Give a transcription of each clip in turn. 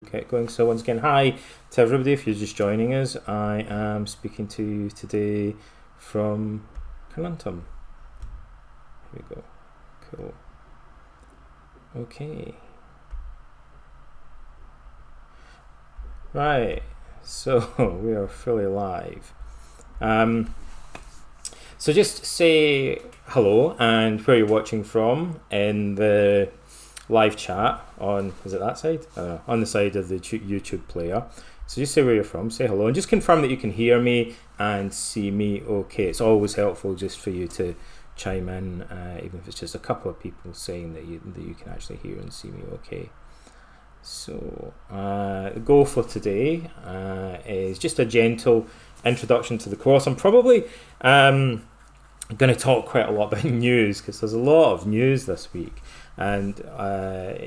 Get going. So once again, hi to everybody. If you're just joining us, I am speaking to you today from Carnuntum. Here we go. Cool. Okay. Right. So we are fully live. So just say hello and where you're watching from in the live chat on, is it that side? I don't know, on the side of the YouTube player. So just say where you're from, say hello, and just confirm that you can hear me and see me okay. It's always helpful just for you to chime in, even if it's just a couple of people saying that you can actually hear and see me okay. So the goal for today is just a gentle introduction to the course. I'm probably going to talk quite a lot about news because there's a lot of news this week, and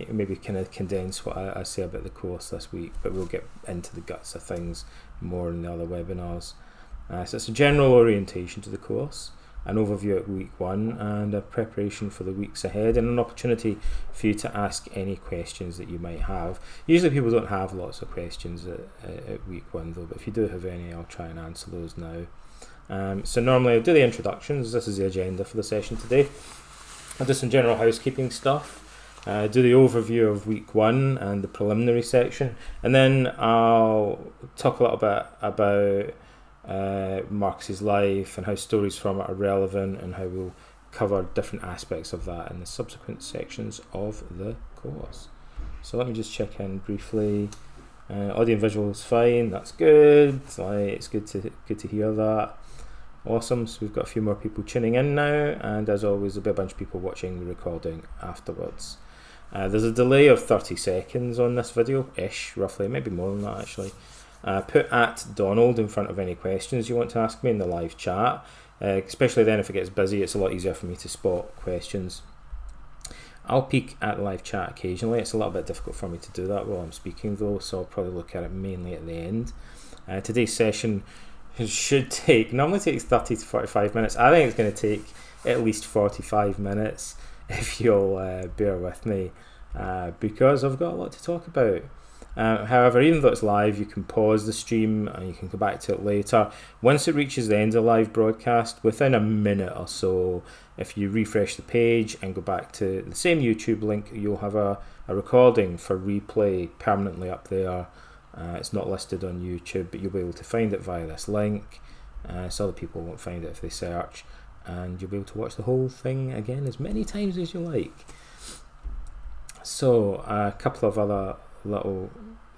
maybe kind of condense what I say about the course this week, but we'll get into the guts of things more in the other webinars. So it's a general orientation to the course, an overview at week one, and a preparation for the weeks ahead, and an opportunity for you to ask any questions that you might have. Usually people don't have lots of questions at week one though, but if you do have any, I'll try and answer those now. So normally I'll do the introductions. This is the agenda for the session today. I'll do some general housekeeping stuff, do the overview of week one and the preliminary section, and then I'll talk a little bit about Marcus's life and how stories from it are relevant, and how we'll cover different aspects of that in the subsequent sections of the course. So let me just check in briefly. Audio and visual is fine, that's good. It's good to hear that. Awesome, so we've got a few more people tuning in now, and as always there'll be a bunch of people watching the recording afterwards. There's a delay of 30 seconds on this video-ish, roughly, maybe more than that actually. Put @Donald in front of any questions you want to ask me in the live chat, especially then if it gets busy. It's a lot easier for me to spot questions. I'll peek at the live chat occasionally. It's a little bit difficult for me to do that while I'm speaking though, so I'll probably look at it mainly at the end. Today's session normally takes 30 to 45 minutes. I think it's going to take at least 45 minutes if you'll bear with me, because I've got a lot to talk about. However, even though it's live, you can pause the stream and you can go back to it later. Once it reaches the end of the live broadcast, within a minute or so, if you refresh the page and go back to the same YouTube link, you'll have a recording for replay permanently up there. It's not listed on YouTube, but you'll be able to find it via this link, so other people won't find it if they search, and you'll be able to watch the whole thing again as many times as you like. So a couple of other little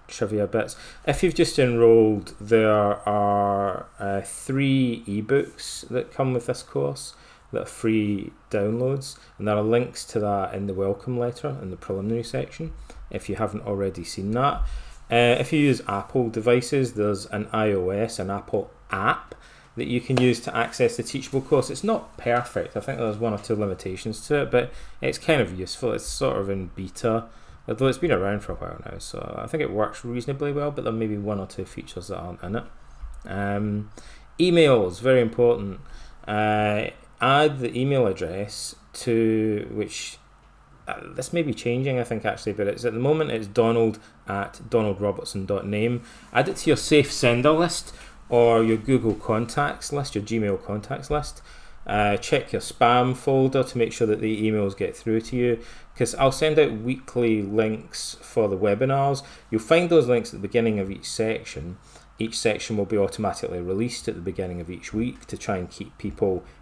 trivia bits. If you've just enrolled, there are 3 ebooks that come with this course that are free downloads, and there are links to that in the welcome letter in the preliminary section if you haven't already seen that. If you use Apple devices, there's an Apple app that you can use to access the Teachable course. It's not perfect. I think there's 1 or 2 limitations to it, but it's kind of useful. It's sort of in beta, although it's been around for a while now, so I think it works reasonably well, but there may be 1 or 2 features that aren't in it. Emails, very important. Add the email address to which... this may be changing, I think, actually, but it's at the moment it's donald@donaldrobertson.name. Add it to your safe sender list or your Google contacts list, your Gmail contacts list. Check your spam folder to make sure that the emails get through to you, because I'll send out weekly links for the webinars. You'll find those links at the beginning of each section. Each section will be automatically released at the beginning of each week to try and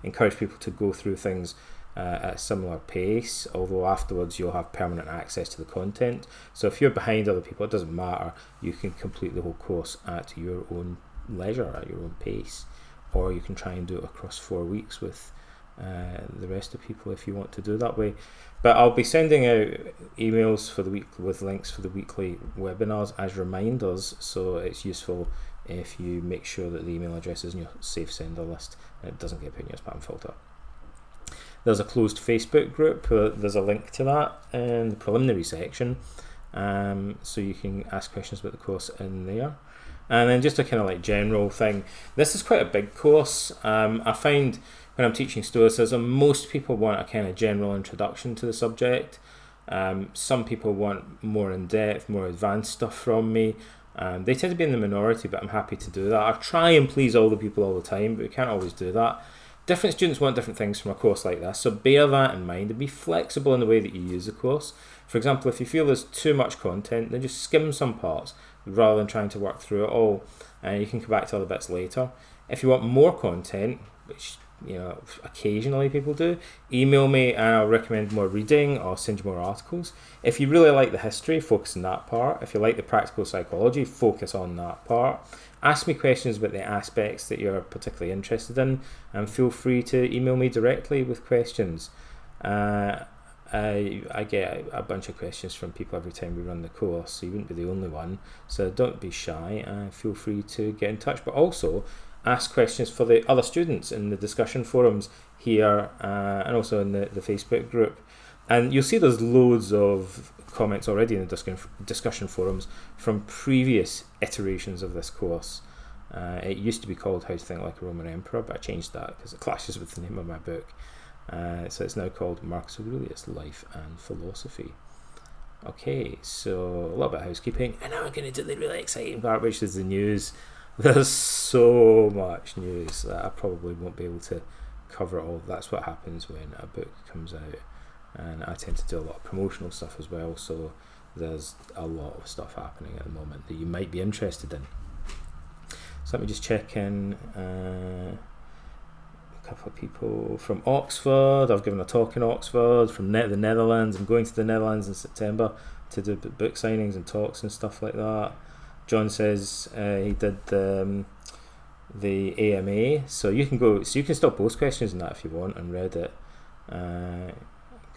encourage people to go through things at a similar pace, although afterwards you'll have permanent access to the content. So if you're behind other people, it doesn't matter. You can complete the whole course at your own leisure, at your own pace, or you can try and do it across 4 weeks with the rest of people if you want to do it that way. But I'll be sending out emails for the week with links for the weekly webinars as reminders, so it's useful if you make sure that the email address is in your safe sender list and it doesn't get put in your spam filter. There's a closed Facebook group. There's a link to that in the preliminary section, so you can ask questions about the course in there. And then just a kind of like general thing, this is quite a big course. I find when I'm teaching Stoicism, most people want a kind of general introduction to the subject, Some people want more in-depth, more advanced stuff from me. They tend to be in the minority, but I'm happy to do that. I try and please all the people all the time, but we can't always do that. Different students want different things from a course like this, so bear that in mind and be flexible in the way that you use the course. For example, if you feel there's too much content, then just skim some parts rather than trying to work through it all, and you can come back to other bits later. If you want more content, which occasionally people do, email me and I'll recommend more reading or send you more articles. If you really like the history, focus on that part. If you like the practical psychology, focus on that part. Ask me questions about the aspects that you're particularly interested in, and feel free to email me directly with questions. I get a bunch of questions from people every time we run the course, so you wouldn't be the only one. So don't be shy and feel free to get in touch. But also ask questions for the other students in the discussion forums here and also in the Facebook group. And you'll see there's loads of comments already in the discussion forums from previous iterations of this course. It used to be called How to Think Like a Roman Emperor, but I changed that because it clashes with the name of my book. So it's now called Marcus Aurelius, Life and Philosophy. Okay, so a little bit of housekeeping, and now we're going to do the really exciting part, which is the news. There's so much news that I probably won't be able to cover it all. That's what happens when a book comes out, and I tend to do a lot of promotional stuff as well, so there's a lot of stuff happening at the moment that you might be interested in. So let me just check in. Couple of people from Oxford. I've given a talk in Oxford. From the Netherlands. I'm going to the Netherlands in September to do book signings and talks and stuff like that. John says he did the AMA, so you can go. So you can still post questions in that if you want on Reddit.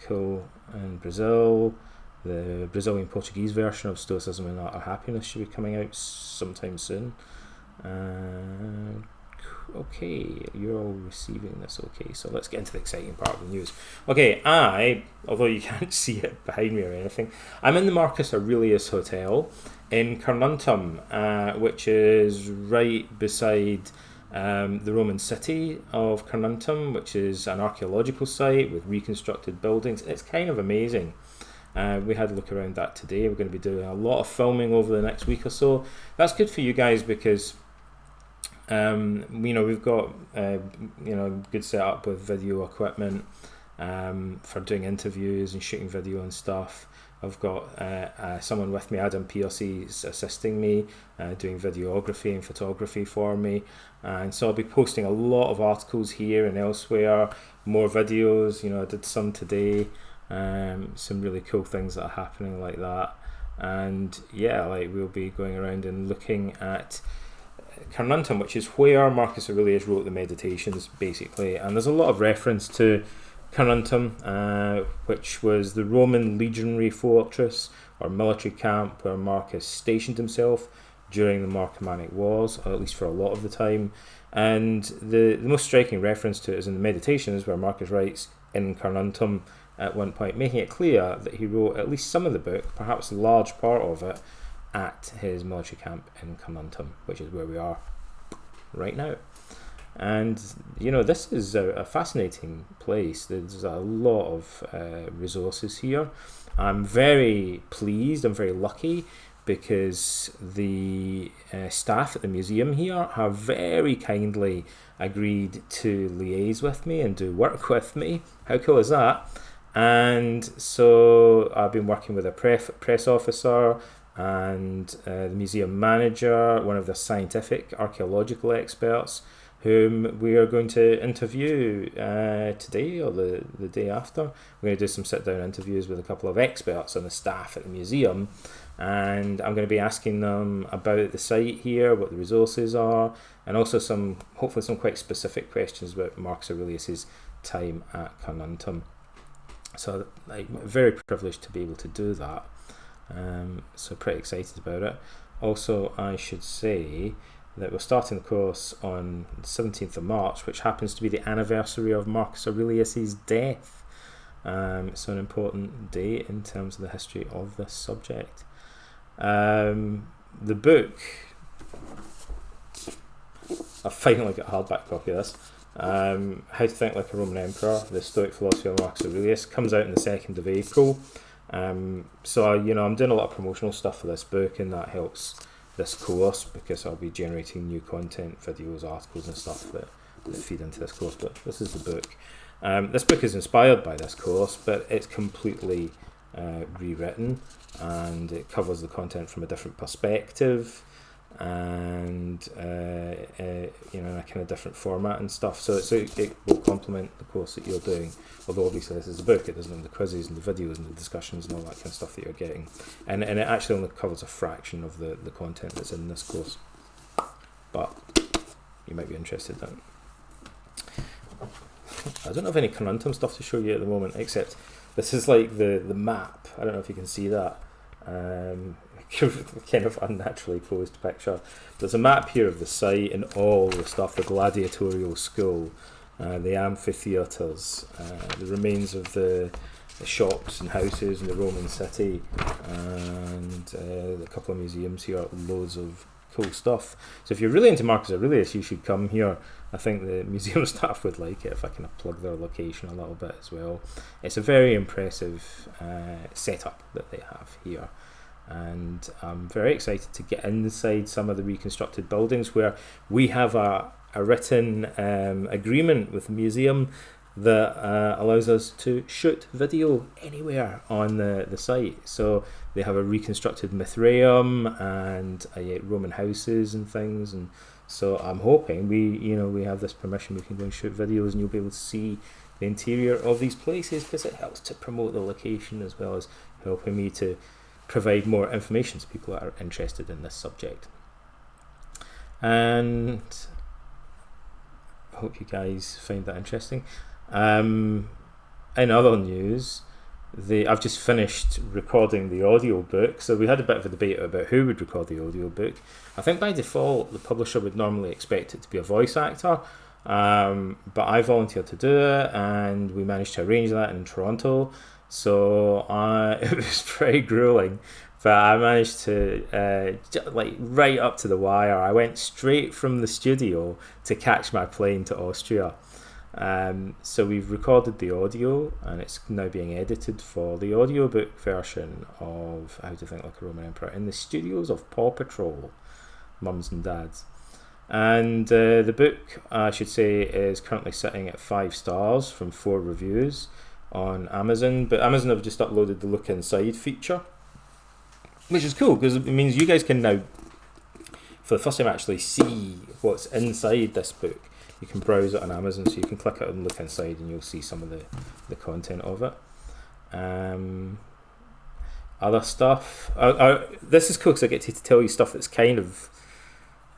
Cool. In Brazil, the Brazilian Portuguese version of Stoicism and Art of Happiness should be coming out sometime soon. Okay, you're all receiving this. Okay, so let's get into the exciting part of the news. Okay, although you can't see it behind me or anything, I'm in the Marcus Aurelius Hotel in Carnuntum, which is right beside the Roman city of Carnuntum, which is an archaeological site with reconstructed buildings. It's kind of amazing. We had a look around that today. We're going to be doing a lot of filming over the next week or so. That's good for you guys because we've got good setup with video equipment for doing interviews and shooting video and stuff. I've got someone with me, Adam Piercy's assisting me, doing videography and photography for me, and so I'll be posting a lot of articles here and elsewhere, more videos. I did some today, some really cool things that are happening like that, and we'll be going around and looking at Carnuntum, which is where Marcus Aurelius wrote the Meditations, basically. And there's a lot of reference to Carnuntum, which was the Roman legionary fortress or military camp where Marcus stationed himself during the Marcomannic Wars, or at least for a lot of the time. And the most striking reference to it is in the Meditations, where Marcus writes in Carnuntum at one point, making it clear that he wrote at least some of the book, perhaps a large part of it, at his military camp in Carnuntum, which is where we are right now. And this is a fascinating place. There's a lot of resources here. I'm very pleased, I'm very lucky, because the staff at the museum here have very kindly agreed to liaise with me and do work with me. How cool is that? And so I've been working with a press officer and the museum manager, one of the scientific archaeological experts, whom we are going to interview today or the day after. We're going to do some sit-down interviews with a couple of experts on the staff at the museum, and I'm going to be asking them about the site here, what the resources are, and also hopefully some quite specific questions about Marcus Aurelius's time at Carnuntum. So I'm very privileged to be able to do that. So pretty excited about it. Also, I should say that we're starting the course on the 17th of March, which happens to be the anniversary of Marcus Aurelius's death. So an important date in terms of the history of this subject. The book, I finally got a hardback copy of this. How to Think Like a Roman Emperor, the Stoic Philosophy of Marcus Aurelius, comes out on the 2nd of April. So I'm doing a lot of promotional stuff for this book, and that helps this course because I'll be generating new content, videos, articles and stuff that feed into this course. But this is the book. This book is inspired by this course, but it's completely rewritten, and it covers the content from a different perspective, and in a kind of different format and stuff. So it will complement the course that you're doing. Although obviously this is a book, it doesn't have the quizzes and the videos and the discussions and all that kind of stuff that you're getting. And it actually only covers a fraction of the content that's in this course. But you might be interested in it. I don't have any Conundrum stuff to show you at the moment, except this is like the map. I don't know if you can see that. Kind of unnaturally posed picture. There's a map here of the site and all the stuff, the gladiatorial school, the amphitheatres, the remains of the shops and houses in the Roman city, and a couple of museums here, loads of cool stuff. So if you're really into Marcus Aurelius, you should come here. I think the museum staff would like it if I kind of plug their location a little bit as well. It's a very impressive setup that they have here, and I'm very excited to get inside some of the reconstructed buildings where we have a written agreement with the museum that allows us to shoot video anywhere on the site. So they have a reconstructed Mithraeum and Roman houses and things, and so I'm hoping we have this permission, we can go and shoot videos, and you'll be able to see the interior of these places, because it helps to promote the location as well as helping me to provide more information to people that are interested in this subject. And I hope you guys find that interesting. In other news, I've just finished recording the audiobook. So we had a bit of a debate about who would record the audiobook. I think by default the publisher would normally expect it to be a voice actor, but I volunteered to do it, and we managed to arrange that in Toronto. So it was pretty grueling, but I managed to right up to the wire. I went straight from the studio to catch my plane to Austria. So we've recorded the audio, and it's now being edited for the audiobook version of How to Think Like a Roman Emperor in the studios of Paw Patrol, mums and dads. And the book, I should say, is currently sitting at 5 stars from 4 reviews on Amazon, but Amazon have just uploaded the look inside feature, which is cool because it means you guys can now, for the first time, actually see what's inside this book. You can browse it on Amazon, so you can click it and look inside, and you'll see some of the content of it. Other stuff. This is cool because I get to tell you stuff that's kind of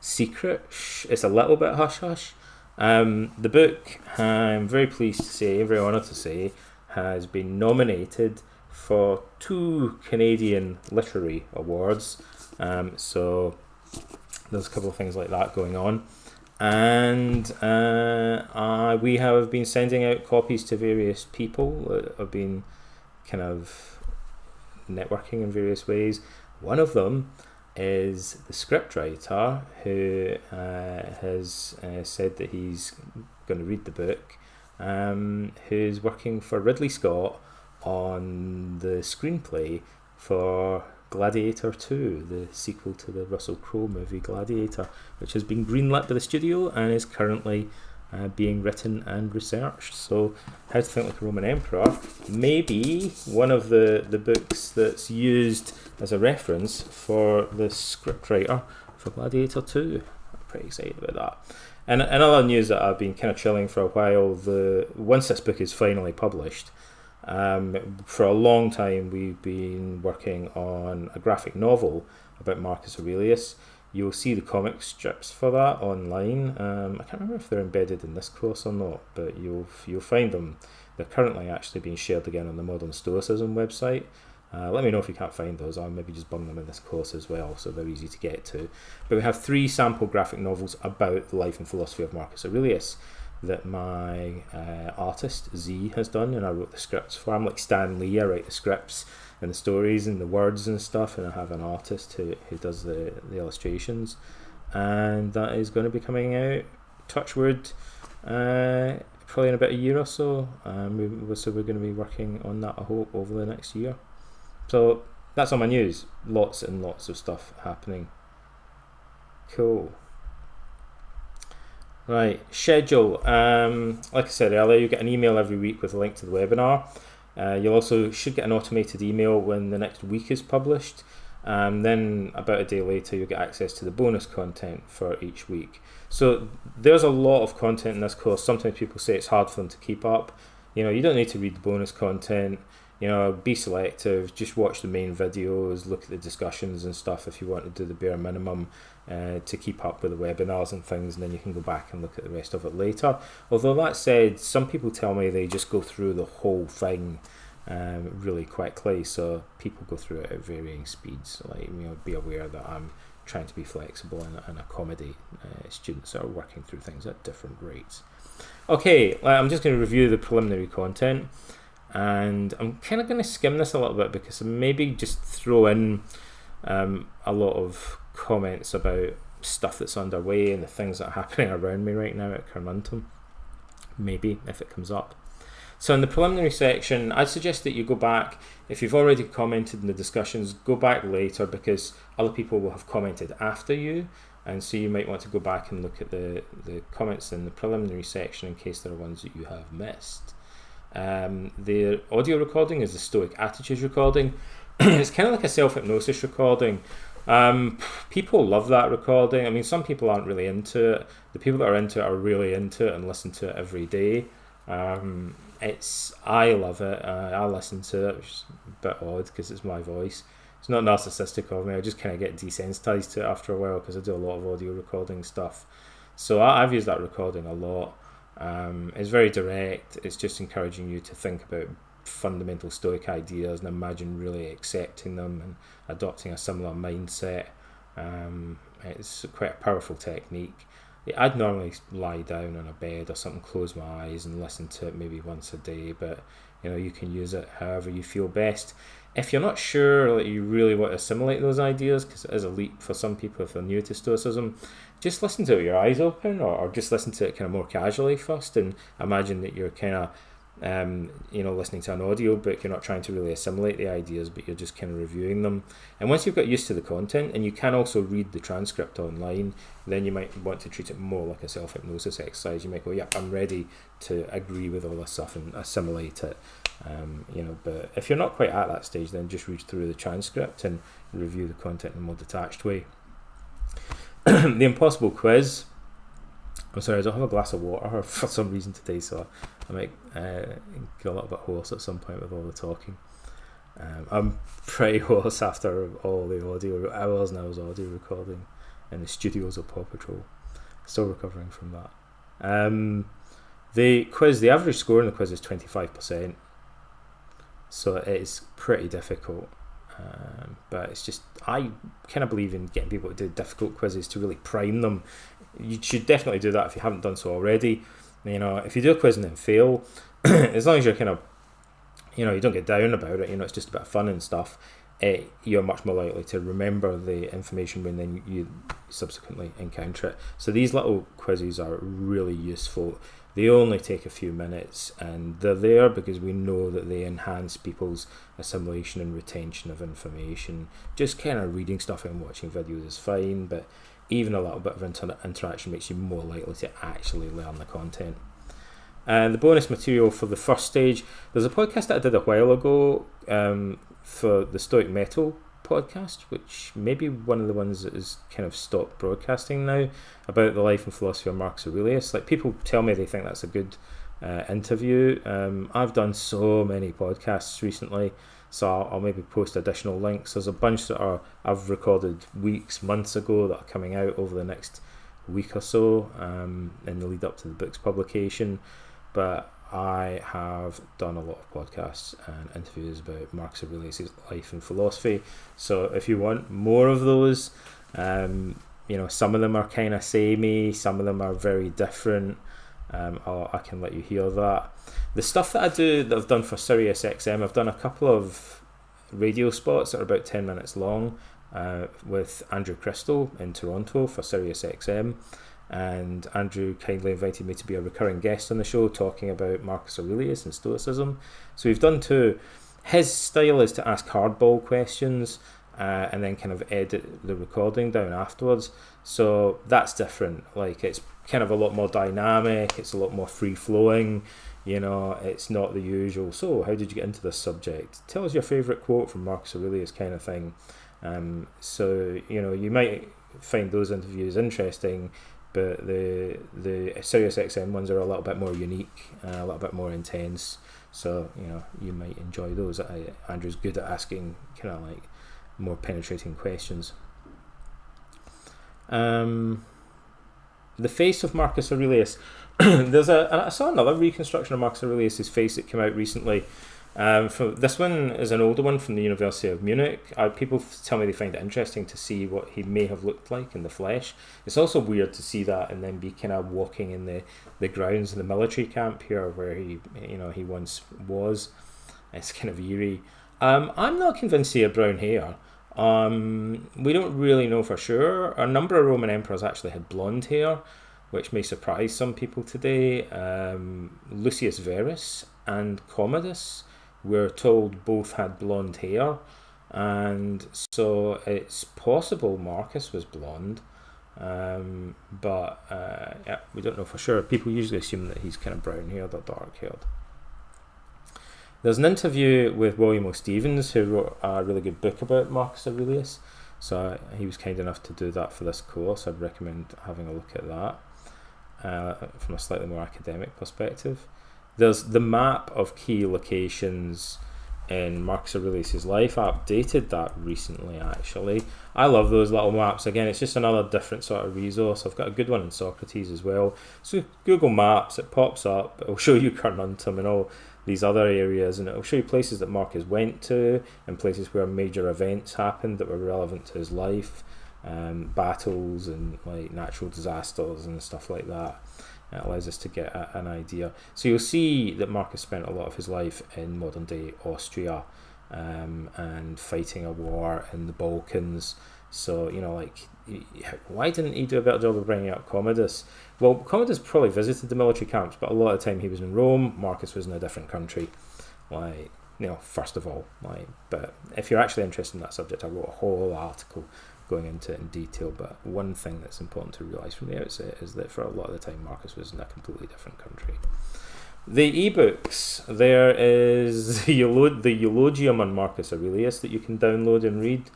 secret. It's a little bit hush hush. The book, I'm very pleased to say, very honoured to say, has been nominated for 2 Canadian literary awards. So there's a couple of things like that going on. And we have been sending out copies to various people that have been kind of networking in various ways. One of them is the scriptwriter who has said that he's going to read the book, who's working for Ridley Scott on the screenplay for Gladiator 2, the sequel to the Russell Crowe movie Gladiator, which has been greenlit by the studio and is currently being written and researched. So How to Think Like a Roman Emperor may be one of the books that's used as a reference for the scriptwriter for Gladiator 2. I'm pretty excited about that. And other news that I've been kind of chilling for a while, once this book is finally published, for a long time we've been working on a graphic novel about Marcus Aurelius. You'll see the comic strips for that online. I can't remember if they're embedded in this course or not, but you'll find them. They're currently actually being shared again on the Modern Stoicism website. Let me know if you can't find those. I'll maybe just bung them in this course as well, so they're easy to get to. But we have 3 sample graphic novels about the life and philosophy of Marcus Aurelius that my artist Z has done, and I wrote the scripts for. I'm like Stan Lee. I write the scripts and the stories and the words and stuff, and I have an artist who does the illustrations, and that is going to be coming out, touch wood, probably in about a year or so. So we're going to be working on that, I hope, over the next year. So that's on my news. Lots and lots of stuff happening. Cool. Right, schedule. Like I said earlier, you get an email every week with a link to the webinar. You also should get an automated email when the next week is published. Then about a day later, you'll get access to the bonus content for each week. So there's a lot of content in this course. Sometimes people say it's hard for them to keep up. You don't need to read the bonus content. Be selective, just watch the main videos, look at the discussions and stuff if you want to do the bare minimum to keep up with the webinars and things, and then you can go back and look at the rest of it later. Although that said, some people tell me they just go through the whole thing really quickly, so people go through it at varying speeds. Be aware that I'm trying to be flexible and accommodate students that are working through things at different rates. Okay, I'm just going to review the preliminary content. And I'm kind of going to skim this a little bit because maybe just throw in a lot of comments about stuff that's underway and the things that are happening around me right now at Carnuntum, maybe, if it comes up. So in the preliminary section, I'd suggest that you go back. If you've already commented in the discussions, go back later because other people will have commented after you, and so you might want to go back and look at the comments in the preliminary section in case there are ones that you have missed. The audio recording is the Stoic Attitudes recording. It's kind of like a self-hypnosis recording. People love that recording. I mean, some people aren't really into it. The people that are into it are really into it and listen to it every day. I love it. I listen to it, which is a bit odd because it's my voice. It's not narcissistic of me. I just kind of get desensitized to it after a while because I do a lot of audio recording stuff. So I've used that recording a lot. It's very direct. It's just encouraging you to think about fundamental Stoic ideas and imagine really accepting them and adopting a similar mindset. It's quite a powerful technique. I'd normally lie down on a bed or something, close my eyes and listen to it maybe once a day, but you can use it however you feel best. If you're not sure that you really want to assimilate those ideas, because it is a leap for some people if they're new to Stoicism, just listen to it with your eyes open, or just listen to it kind of more casually first, and imagine that you're kind of listening to an audio book. You're not trying to really assimilate the ideas, but you're just kind of reviewing them. And once you've got used to the content, and you can also read the transcript online, then you might want to treat it more like a self-hypnosis exercise. You might go, yep, I'm ready to agree with all this stuff and assimilate it. But if you're not quite at that stage, then just read through the transcript and review the content in a more detached way. The impossible quiz. I'm sorry, I don't have a glass of water for some reason today, so I might get a little bit hoarse at some point with all the talking. I'm pretty hoarse after all the hours and hours audio recording in the studios of Paw Patrol. Still recovering from that. The quiz, the average score in the quiz is 25%, so it is pretty difficult. But it's just, I kind of believe in getting people to do difficult quizzes to really prime them. You should definitely do that if you haven't done so already. If you do a quiz and then fail, as long as you're kind of, you don't get down about it, it's just a bit of fun and stuff, you're much more likely to remember the information when then you subsequently encounter it. So these little quizzes are really useful. They only take a few minutes, and they're there because we know that they enhance people's assimilation and retention of information. Just kind of reading stuff and watching videos is fine, but even a little bit of interaction makes you more likely to actually learn the content. And the bonus material for the first stage, there's a podcast that I did a while ago for the Stoic Metal podcast, which may be one of the ones that is kind of stopped broadcasting now, about the life and philosophy of Marcus Aurelius. Like, people tell me they think that's a good interview. I've done so many podcasts recently, so I'll maybe post additional links. There's a bunch that I've recorded months ago that are coming out over the next week or so in the lead up to the book's publication. But I have done a lot of podcasts and interviews about Marcus Aurelius' life and philosophy. So if you want more of those, some of them are kind of samey, some of them are very different. I can let you hear that. The stuff that I've done for Sirius XM, I've done a couple of radio spots that are about 10 minutes long with Andrew Crystal in Toronto for Sirius XM. And Andrew kindly invited me to be a recurring guest on the show talking about Marcus Aurelius and Stoicism. So we've done two. His style is to ask hardball questions and then kind of edit the recording down afterwards. So that's different. Like, it's kind of a lot more dynamic. It's a lot more free flowing. You know, it's not the usual. So, how did you get into this subject? Tell us your favourite quote from Marcus Aurelius, kind of thing. So you know, you might find those interviews interesting, but the Sirius XM ones are a little bit more unique, a little bit more intense. So you know, you might enjoy those. Andrew's good at asking kind of like more penetrating questions. The face of Marcus Aurelius. I saw another reconstruction of Marcus Aurelius's face that came out recently. This one is an older one from the University of Munich. People tell me they find it interesting to see what he may have looked like in the flesh. It's also weird to see that and then be kind of walking in the grounds of the military camp here where he once was. It's kind of eerie. I'm not convinced he had brown hair. We don't really know for sure. A number of Roman emperors actually had blonde hair, which may surprise some people today. Lucius Verus and Commodus, we're told, both had blonde hair, and so it's possible Marcus was blonde, but we don't know for sure. People usually assume that he's kind of brown haired or dark haired. There's an interview with William O. Stevens, who wrote a really good book about Marcus Aurelius, so he was kind enough to do that for this course. I'd recommend having a look at that from a slightly more academic perspective. There's the map of key locations in Marcus Aurelius' life. I updated that recently, actually. I love those little maps. Again, it's just another different sort of resource. I've got a good one in Socrates as well. So Google Maps, it pops up. It'll show you Carnuntum and all these other areas, and it'll show you places that Marcus went to and places where major events happened that were relevant to his life, battles and like natural disasters and stuff like that. It allows us to get an idea. So you'll see that Marcus spent a lot of his life in modern day Austria and fighting a war in the Balkans. So, you know, like, why didn't he do a better job of bringing up Commodus? Well, Commodus probably visited the military camps, but a lot of the time he was in Rome. Marcus was in a different country. Like, you know, first of all, like, but if you're actually interested in that subject, I wrote a whole article going into it in detail, but one thing that's important to realise from the outset is that for a lot of the time Marcus was in a completely different country. The ebooks, there is the Eulogium on Marcus Aurelius that you can download and read.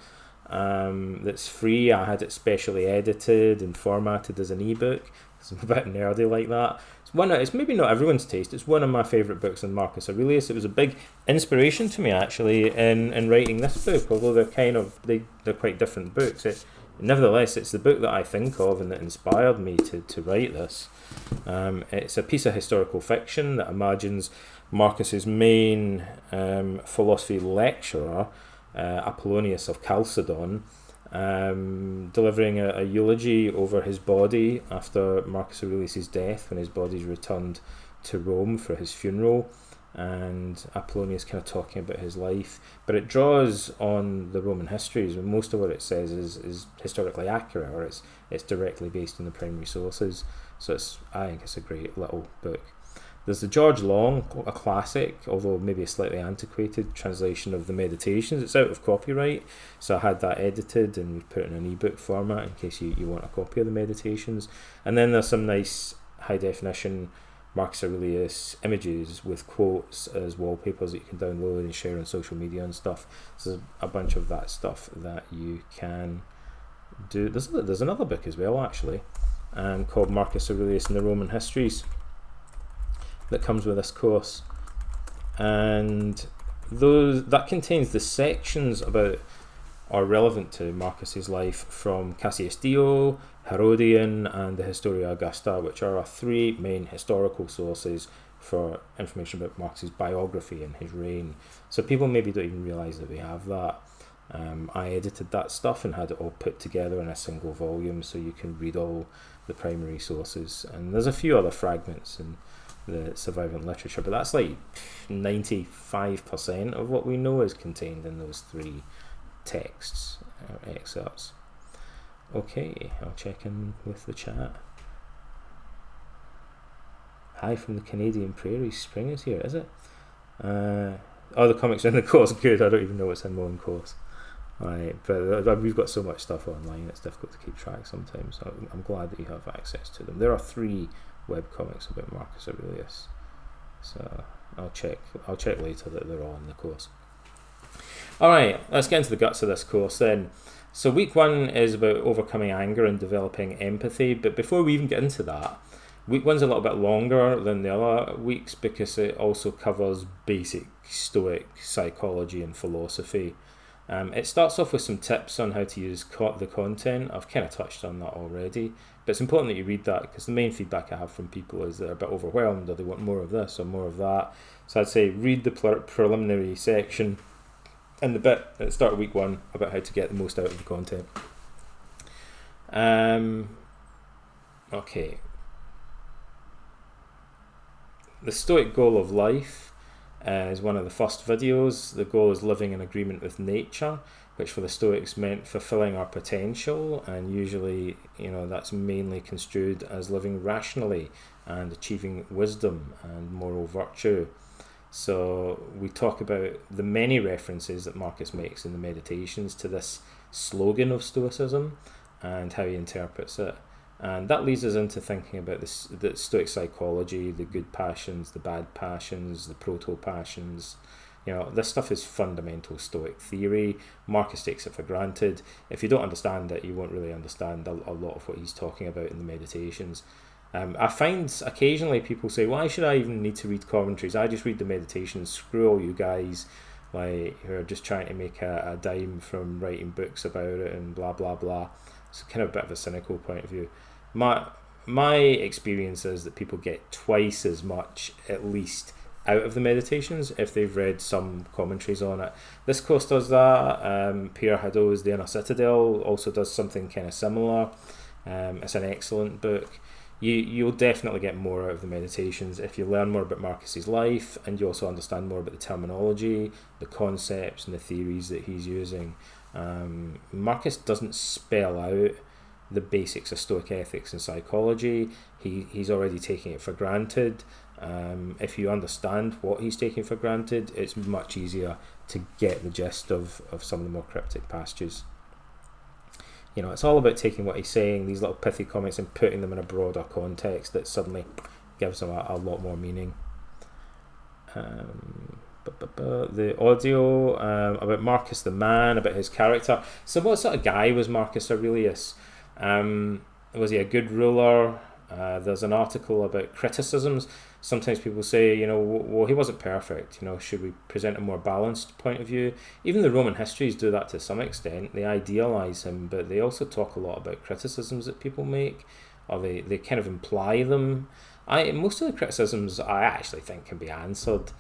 That's free. I had it specially edited and formatted as an ebook. I'm a bit nerdy like that. It's maybe not everyone's taste. It's one of my favourite books on Marcus Aurelius. It was a big inspiration to me actually in writing this book, although they're quite different books. Nevertheless, it's the book that I think of and that inspired me to write this. It's a piece of historical fiction that imagines Marcus's main philosophy lecturer, Apollonius of Chalcedon, delivering a eulogy over his body after Marcus Aurelius' death, when his body's returned to Rome for his funeral, and Apollonius kind of talking about his life. But it draws on the Roman histories, and most of what it says is historically accurate, or it's directly based on the primary sources. So I think it's a great little book. There's the George Long, a classic, although maybe a slightly antiquated translation of the Meditations. It's out of copyright, so I had that edited and we put it in an ebook format in case you want a copy of the Meditations. And then there's some nice high definition Marcus Aurelius images with quotes as wallpapers that you can download and share on social media and stuff. So there's a bunch of that stuff that you can do. There's another book as well, actually, called Marcus Aurelius and the Roman Histories, that comes with this course, and that contains the sections about or relevant to Marcus's life from Cassius Dio, Herodian, and the Historia Augusta, which are our three main historical sources for information about Marcus's biography and his reign. So people maybe don't even realise that we have that. I edited that stuff and had it all put together in a single volume, so you can read all the primary sources. And there's a few other fragments and the surviving literature, but that's like 95% of what we know is contained in those three texts or excerpts. Okay, I'll check in with the chat. Hi from the Canadian prairies. Spring is here, is it? Are the comics in the course good? I don't even know what's in my own course. Right, but we've got so much stuff online, it's difficult to keep track sometimes. So I'm glad that you have access to them. There are 3 webcomics about Marcus Aurelius, so I'll check later that they're all in the course. Alright, let's get into the guts of this course then. So week 1 is about overcoming anger and developing empathy, but before we even get into that, week 1's a little bit longer than the other weeks because it also covers basic Stoic psychology and philosophy. It starts off with some tips on how to use the content. I've kind of touched on that already, but it's important that you read that because the main feedback I have from people is they're a bit overwhelmed or they want more of this or more of that. So I'd say read the preliminary section and the bit at the start of week 1 about how to get the most out of the content. Okay. The Stoic goal of life is one of the first videos. The goal is living in agreement with nature, which for the Stoics meant fulfilling our potential, and usually, that's mainly construed as living rationally and achieving wisdom and moral virtue. So we talk about the many references that Marcus makes in the Meditations to this slogan of Stoicism and how he interprets it. And that leads us into thinking about the Stoic psychology, the good passions, the bad passions, the proto-passions. This stuff is fundamental Stoic theory. Marcus takes it for granted. If you don't understand it, you won't really understand a lot of what he's talking about in the Meditations. I find occasionally people say, why should I even need to read commentaries? I just read the Meditations. Screw all you guys who are just trying to make a dime from writing books about it and blah, blah, blah. It's kind of a bit of a cynical point of view. My experience is that people get twice as much, at least, out of the Meditations if they've read some commentaries on it. This course does that. Pierre Hadot's The Inner Citadel also does something kind of similar. It's an excellent book. You'll definitely get more out of the Meditations if you learn more about Marcus's life and you also understand more about the terminology, the concepts and the theories that he's using. Marcus doesn't spell out the basics of Stoic ethics and psychology. He's already taking it for granted. If you understand what he's taking for granted, it's much easier to get the gist of some of the more cryptic passages. It's all about taking what he's saying, these little pithy comments, and putting them in a broader context that suddenly gives them a lot more meaning. The audio about Marcus the man, about his character. So what sort of guy was Marcus Aurelius? Was he a good ruler? There's an article about criticisms. Sometimes people say, well, he wasn't perfect. Should we present a more balanced point of view? Even the Roman histories do that to some extent. They idealise him, but they also talk a lot about criticisms that people make, or they kind of imply them. Most of the criticisms I actually think can be answered,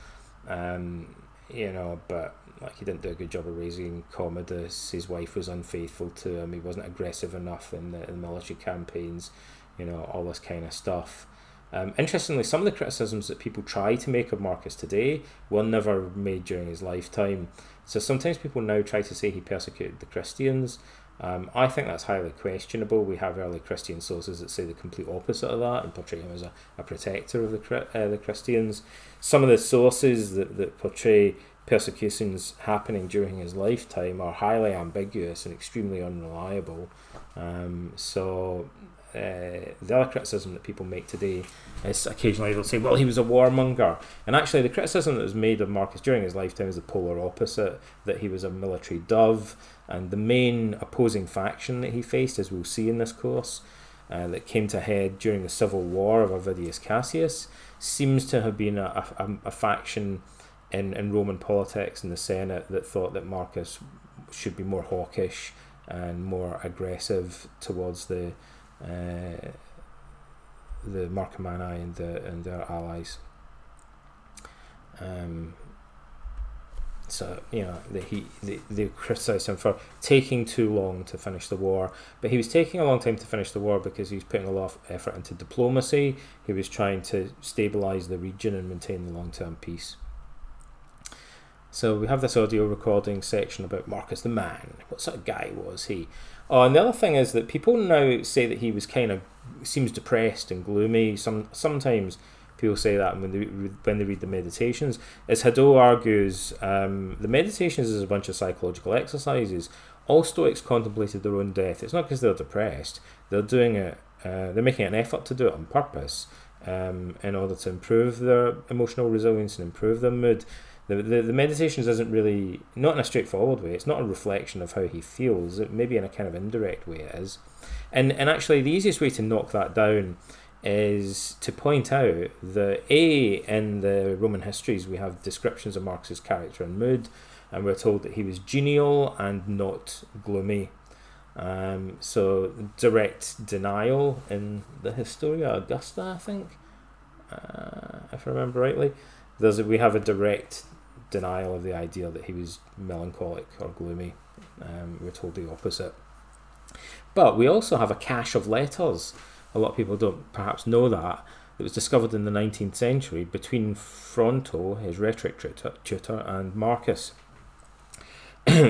but like he didn't do a good job of raising Commodus. His wife was unfaithful to him. He wasn't aggressive enough in the military campaigns. All this kind of stuff. Interestingly, some of the criticisms that people try to make of Marcus today were never made during his lifetime. So sometimes people now try to say he persecuted the Christians. I think that's highly questionable. We have early Christian sources that say the complete opposite of that and portray him as a protector of the Christians. Some of the sources that portray persecutions happening during his lifetime are highly ambiguous and extremely unreliable. The other criticism that people make today is occasionally they'll say, well, he was a warmonger. And actually the criticism that was made of Marcus during his lifetime is the polar opposite, that he was a military dove. And the main opposing faction that he faced, as we'll see in this course, that came to head during the civil war of Avidius Cassius, seems to have been a faction in Roman politics in the Senate that thought that Marcus should be more hawkish and more aggressive towards the Marcomanni and their allies. They criticised him for taking too long to finish the war, but he was taking a long time to finish the war because he was putting a lot of effort into diplomacy. He was trying to stabilise the region and maintain the long-term peace. So we have this audio recording section about Marcus the man. What sort of guy was he? Oh, and the other thing is that people now say that he was seems depressed and gloomy. Sometimes People say that when they read the Meditations. As Hadot argues, the Meditations is a bunch of psychological exercises. All Stoics contemplated their own death. It's not because they're depressed. They're doing it. They're making an effort to do it on purpose, in order to improve their emotional resilience and improve their mood. The Meditations isn't really, not in a straightforward way. It's not a reflection of how he feels. It maybe in a kind of indirect way it is. And actually the easiest way to knock that down is to point out that in the Roman histories we have descriptions of Marcus's character and mood, and we're told that he was genial and not gloomy. So direct denial in the Historia Augusta, I think, if I remember rightly, we have a direct denial of the idea that he was melancholic or gloomy. We're told the opposite. But we also have a cache of letters. A lot of people don't perhaps know that. It was discovered in the 19th century between Fronto, his rhetoric tutor, and Marcus,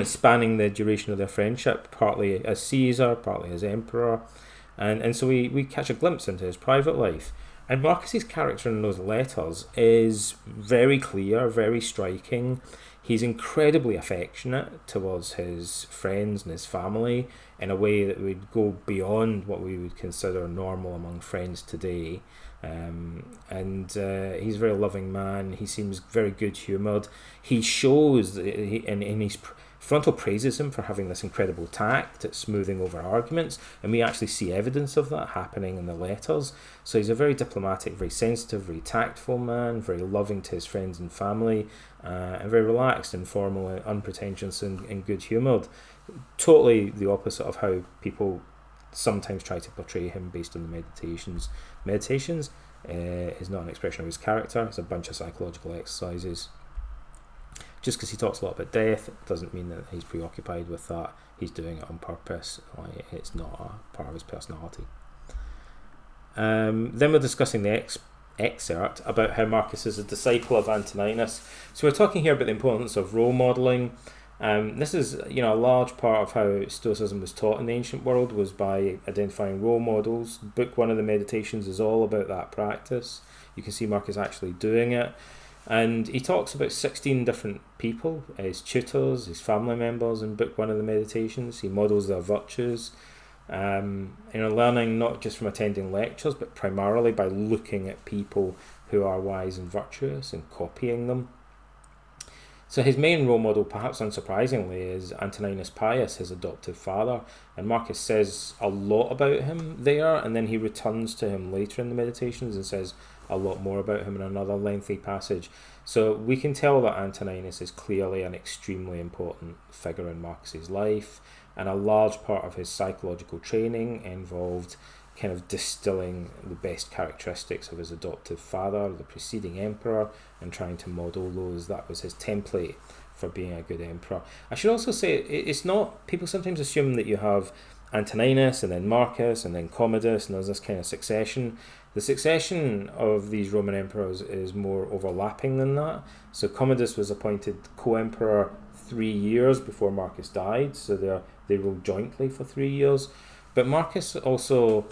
spanning the duration of their friendship, partly as Caesar, partly as emperor. And so we catch a glimpse into his private life. And Marcus's character in those letters is very clear, very striking. He's incredibly affectionate towards his friends and his family in a way that would go beyond what we would consider normal among friends today. He's a very loving man. He seems very good-humoured. He shows, Fronto praises him for having this incredible tact at smoothing over arguments, and we actually see evidence of that happening in the letters. So he's a very diplomatic, very sensitive, very tactful man, very loving to his friends and family, and very relaxed, informal, unpretentious, and good-humoured. Totally the opposite of how people sometimes try to portray him based on the Meditations. Meditations is not an expression of his character. It's a bunch of psychological exercises. Just because he talks a lot about death doesn't mean that he's preoccupied with that. He's doing it on purpose. It's not a part of his personality. Then we're discussing the excerpt about how Marcus is a disciple of Antoninus. So we're talking here about the importance of role modelling. This is, a large part of how Stoicism was taught in the ancient world was by identifying role models. Book 1 of the Meditations is all about that practice. You can see Marcus actually doing it. And he talks about 16 different people, his tutors, his family members in Book 1 of the Meditations. He models their virtues. Learning not just from attending lectures, but primarily by looking at people who are wise and virtuous and copying them. So his main role model, perhaps unsurprisingly, is Antoninus Pius, his adoptive father. And Marcus says a lot about him there, and then he returns to him later in the Meditations and says a lot more about him in another lengthy passage. So we can tell that Antoninus is clearly an extremely important figure in Marcus's life, and a large part of his psychological training involved kind of distilling the best characteristics of his adoptive father, the preceding emperor, and trying to model those. That was his template for being a good emperor. I should also say, it's not, people sometimes assume that you have Antoninus and then Marcus and then Commodus, and there's this kind of succession. The succession of these Roman emperors is more overlapping than that. So Commodus was appointed co-emperor 3 years before Marcus died, so they ruled jointly for 3 years. But Marcus also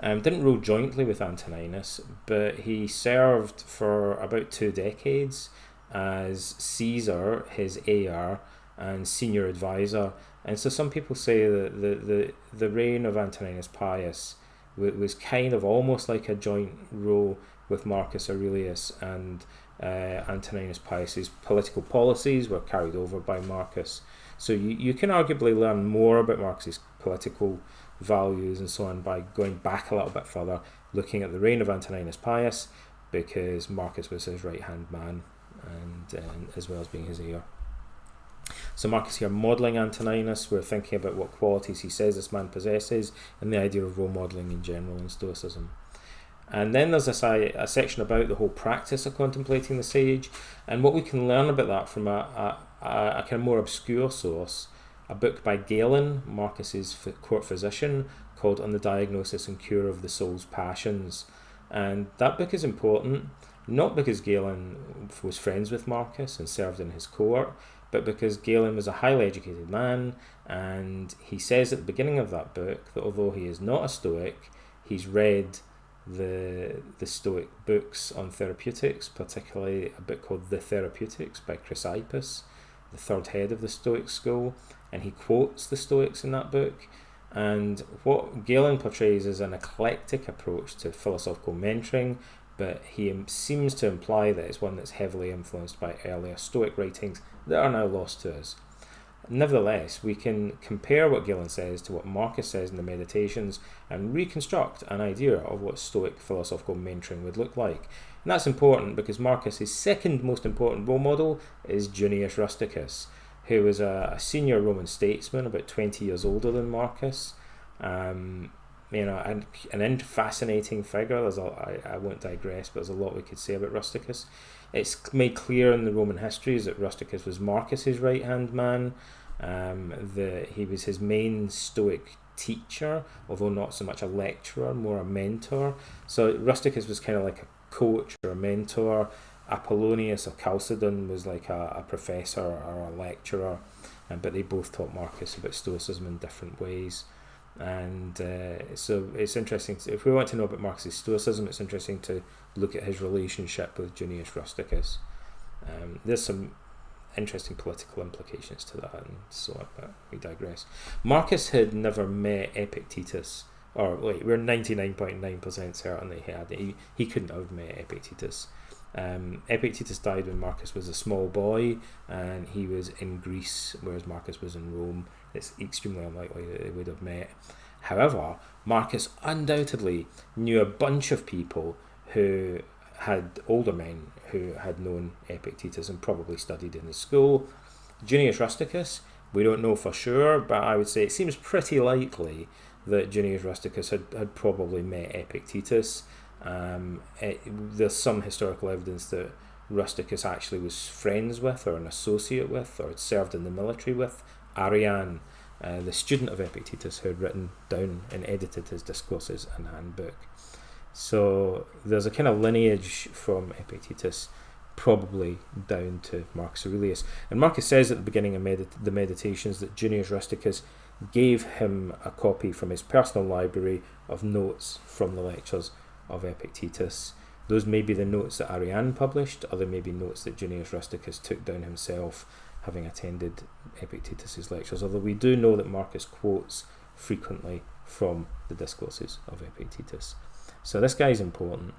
didn't rule jointly with Antoninus, but he served for about 2 decades as Caesar, his heir, and senior advisor. And so some people say that the reign of Antoninus Pius was kind of almost like a joint rule with Marcus Aurelius, and Antoninus Pius's political policies were carried over by Marcus. So you can arguably learn more about Marcus's political values and so on by going back a little bit further, looking at the reign of Antoninus Pius, because Marcus was his right-hand man, and as well as being his heir. So Marcus here modelling Antoninus, we're thinking about what qualities he says this man possesses, and the idea of role modelling in general in Stoicism. And then there's a section about the whole practice of contemplating the sage, and what we can learn about that from a kind of more obscure source, a book by Galen, Marcus's court physician, called On the Diagnosis and Cure of the Soul's Passions. And that book is important, not because Galen was friends with Marcus and served in his court, but because Galen was a highly educated man, and he says at the beginning of that book that although he is not a Stoic, he's read the Stoic books on therapeutics, particularly a book called The Therapeutics by Chrysippus, the third head of the Stoic school, and he quotes the Stoics in that book. And what Galen portrays is an eclectic approach to philosophical mentoring, but he seems to imply that it's one that's heavily influenced by earlier Stoic writings that are now lost to us. Nevertheless, we can compare what Galen says to what Marcus says in the Meditations and reconstruct an idea of what Stoic philosophical mentoring would look like. And that's important because Marcus's second most important role model is Junius Rusticus, who was a senior Roman statesman, about 20 years older than Marcus. And an fascinating figure. I won't digress, but there's a lot we could say about Rusticus. It's made clear in the Roman histories that Rusticus was Marcus's right-hand man. He was his main Stoic teacher, although not so much a lecturer, more a mentor. So Rusticus was kind of like a coach or a mentor. Apollonius of Chalcedon was like a professor or a lecturer, but they both taught Marcus about Stoicism in different ways. And so it's interesting, if we want to know about Marcus's Stoicism, it's interesting to look at his relationship with Junius Rusticus. There's some interesting political implications to that and so on, but we digress. Marcus had never met Epictetus, or we're 99.9% certain that he had. He couldn't have met Epictetus. Epictetus died when Marcus was a small boy, and he was in Greece, whereas Marcus was in Rome. It's extremely unlikely that they would have met. However, Marcus undoubtedly knew a bunch of people who had older men who had known Epictetus and probably studied in the school. Junius Rusticus, we don't know for sure, but I would say it seems pretty likely that Junius Rusticus had probably met Epictetus. There's some historical evidence that Rusticus actually was friends with or an associate with or had served in the military with Arrian, the student of Epictetus who had written down and edited his discourses and handbook. So there's a kind of lineage from Epictetus probably down to Marcus Aurelius. And Marcus says at the beginning of the Meditations that Junius Rusticus gave him a copy from his personal library of notes from the lectures of Epictetus. Those may be the notes that Arrian published, or they may be notes that Junius Rusticus took down himself, having attended Epictetus's lectures, although we do know that Marcus quotes frequently from the discourses of Epictetus. So this guy's important,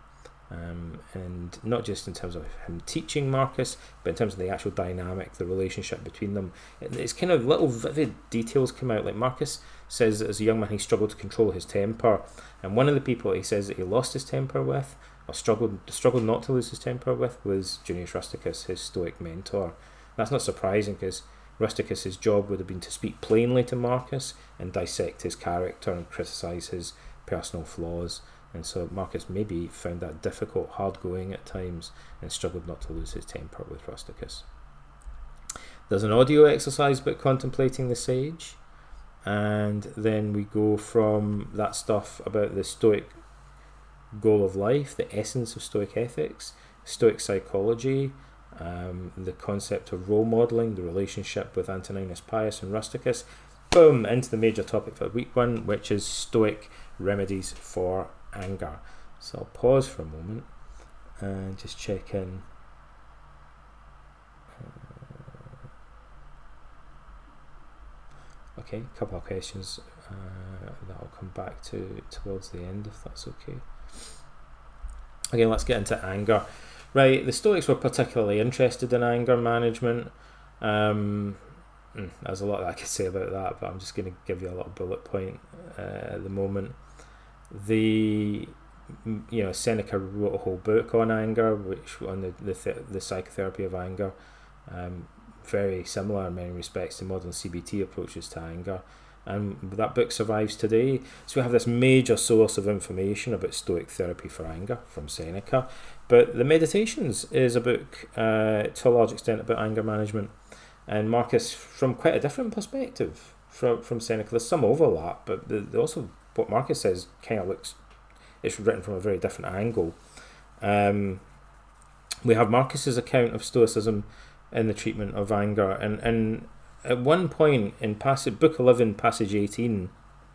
and not just in terms of him teaching Marcus, but in terms of the actual dynamic, the relationship between them. It's kind of little vivid details come out, like Marcus says that as a young man he struggled to control his temper, and one of the people he says that he lost his temper with, or struggled not to lose his temper with, was Junius Rusticus, his Stoic mentor. That's not surprising, because Rusticus's job would have been to speak plainly to Marcus and dissect his character and criticise his personal flaws. And so Marcus maybe found that difficult, hard-going at times, and struggled not to lose his temper with Rusticus. There's an audio exercise about contemplating the sage, and then we go from that stuff about the Stoic goal of life, the essence of Stoic ethics, Stoic psychology, the concept of role modelling, the relationship with Antoninus Pius and Rusticus, boom, into the major topic for week one, which is Stoic remedies for anger. So I'll pause for a moment and just check in. Okay, a couple of questions that I'll come back to towards the end, if that's okay. Okay, let's get into anger. Right, the Stoics were particularly interested in anger management. There's a lot that I could say about that, but I'm just going to give you a little bullet point at the moment. Seneca wrote a whole book on anger, which on the psychotherapy of anger, very similar in many respects to modern CBT approaches to anger, and that book survives today. So we have this major source of information about Stoic therapy for anger from Seneca, but the Meditations is a book to a large extent about anger management, and Marcus from quite a different perspective from Seneca. There's some overlap, but also what Marcus says kind of looks, it's written from a very different angle. We have Marcus's account of Stoicism in the treatment of anger, and at one point in book 11, passage 18,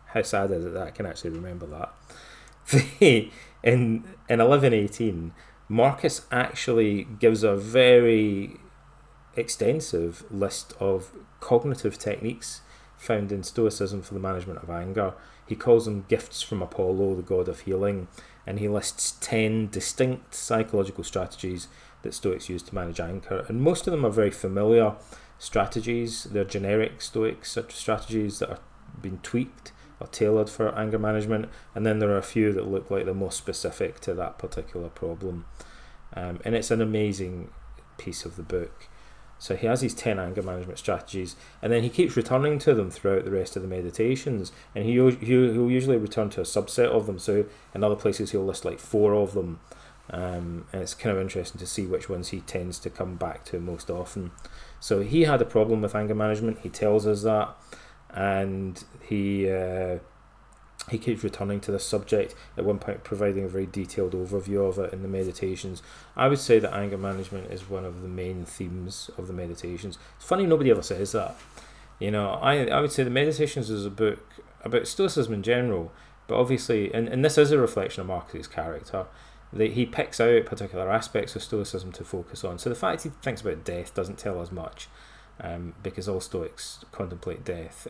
how sad is it that I can actually remember that? in 1118, Marcus actually gives a very extensive list of cognitive techniques found in Stoicism for the management of anger. He calls them gifts from Apollo, the god of healing, and he lists 10 distinct psychological strategies that Stoics use to manage anger, and most of them are very familiar strategies. They're generic Stoic strategies that are being tweaked or tailored for anger management, and then there are a few that look like they're more specific to that particular problem. And it's an amazing piece of the book. So he has these 10 anger management strategies, and then he keeps returning to them throughout the rest of the meditations, and he'll usually return to a subset of them. So in other places he'll list like 4 of them, and it's kind of interesting to see which ones he tends to come back to most often. So he had a problem with anger management, he tells us that, and he keeps returning to this subject, at one point providing a very detailed overview of it in the meditations. I would say that anger management is one of the main themes of the meditations. It's funny nobody ever says that. I would say the meditations is a book about Stoicism in general, but obviously, and this is a reflection of Marcus's character, that he picks out particular aspects of Stoicism to focus on. So the fact he thinks about death doesn't tell us much, because all Stoics contemplate death.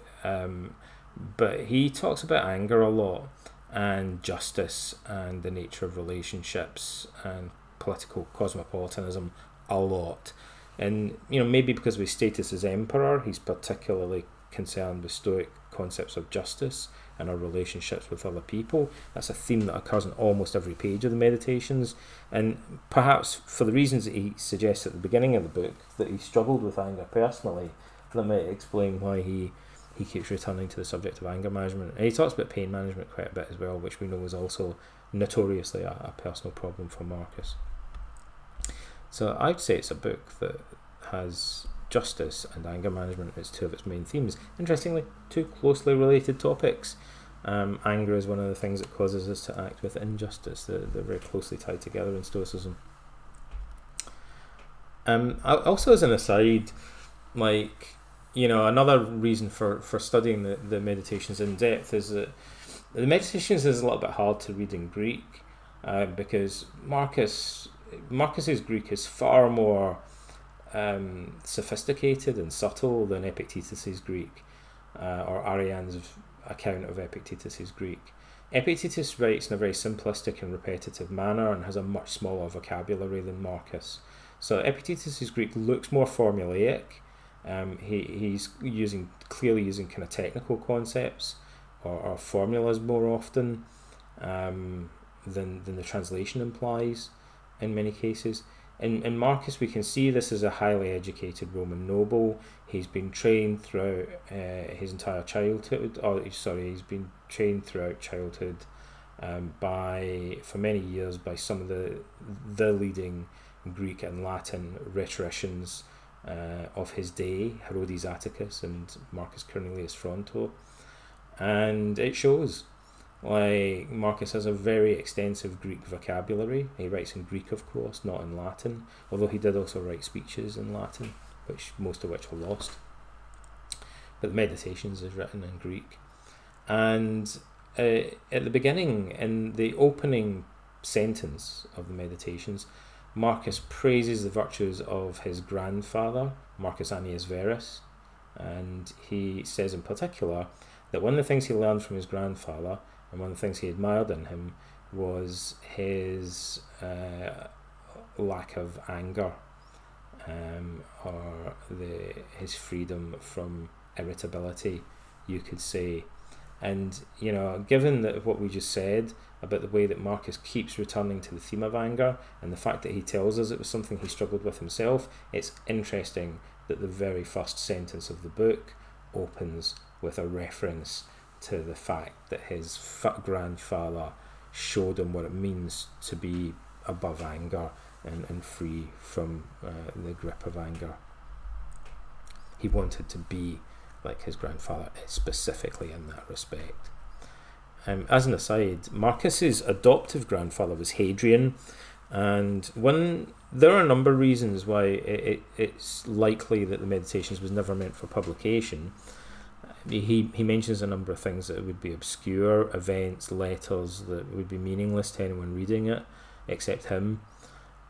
But he talks about anger a lot, and justice, and the nature of relationships, and political cosmopolitanism a lot. And maybe because of his status as emperor, he's particularly concerned with Stoic concepts of justice and our relationships with other people. That's a theme that occurs in almost every page of the meditations, and perhaps for the reasons that he suggests at the beginning of the book, that he struggled with anger personally, that might explain why he keeps returning to the subject of anger management. And he talks about pain management quite a bit as well, which we know is also notoriously a personal problem for Marcus. So I'd say it's a book that has justice and anger management as 2 of its main themes. Interestingly, 2 closely related topics. Anger is one of the things that causes us to act with injustice. They're very closely tied together in Stoicism. Also, as an aside, another reason for studying the meditations in depth is that the meditations is a little bit hard to read in Greek, because Marcus's Greek is far more sophisticated and subtle than Epictetus's Greek, or Arriane's account of Epictetus's Greek. Epictetus writes in a very simplistic and repetitive manner and has a much smaller vocabulary than Marcus. So Epictetus's Greek looks more formulaic. He's clearly using kind of technical concepts or formulas more often than the translation implies in many cases. In Marcus, we can see this as a highly educated Roman noble. He's been trained throughout his entire childhood. He's been trained throughout childhood for many years by some of the leading Greek and Latin rhetoricians of his day, Herodes Atticus and Marcus Cornelius Fronto, and it shows. Marcus has a very extensive Greek vocabulary. He writes in Greek, of course, not in Latin, although he did also write speeches in Latin, most of which are lost. But the Meditations is written in Greek. And at the beginning, in the opening sentence of the Meditations, Marcus praises the virtues of his grandfather, Marcus Annius Verus, and he says in particular that one of the things he learned from his grandfather, and one of the things he admired in him, was his lack of anger, or his freedom from irritability, you could say. And given that what we just said about the way that Marcus keeps returning to the theme of anger, and the fact that he tells us it was something he struggled with himself, it's interesting that the very first sentence of the book opens with a reference to the fact that his grandfather showed him what it means to be above anger and free from the grip of anger. He wanted to be like his grandfather, specifically in that respect. As an aside, Marcus's adoptive grandfather was Hadrian, and there are a number of reasons why it's likely that the Meditations was never meant for publication. he mentions a number of things that would be obscure, events, letters that would be meaningless to anyone reading it, except him.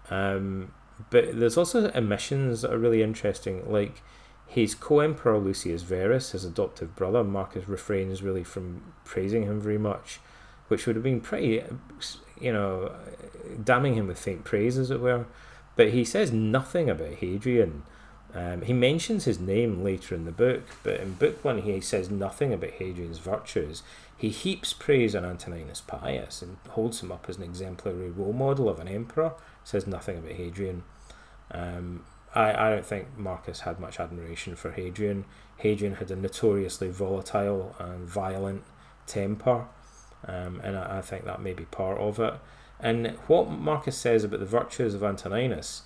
But there's also omissions that are really interesting, like his co-emperor Lucius Verus, his adoptive brother. Marcus refrains really from praising him very much, which would have been pretty, damning him with faint praise, as it were. But he says nothing about Hadrian. He mentions his name later in the book, but in book one he says nothing about Hadrian's virtues. He heaps praise on Antoninus Pius and holds him up as an exemplary role model of an emperor. Says nothing about Hadrian. I don't think Marcus had much admiration for Hadrian. Hadrian had a notoriously volatile and violent temper, and I think that may be part of it. And what Marcus says about the virtues of Antoninus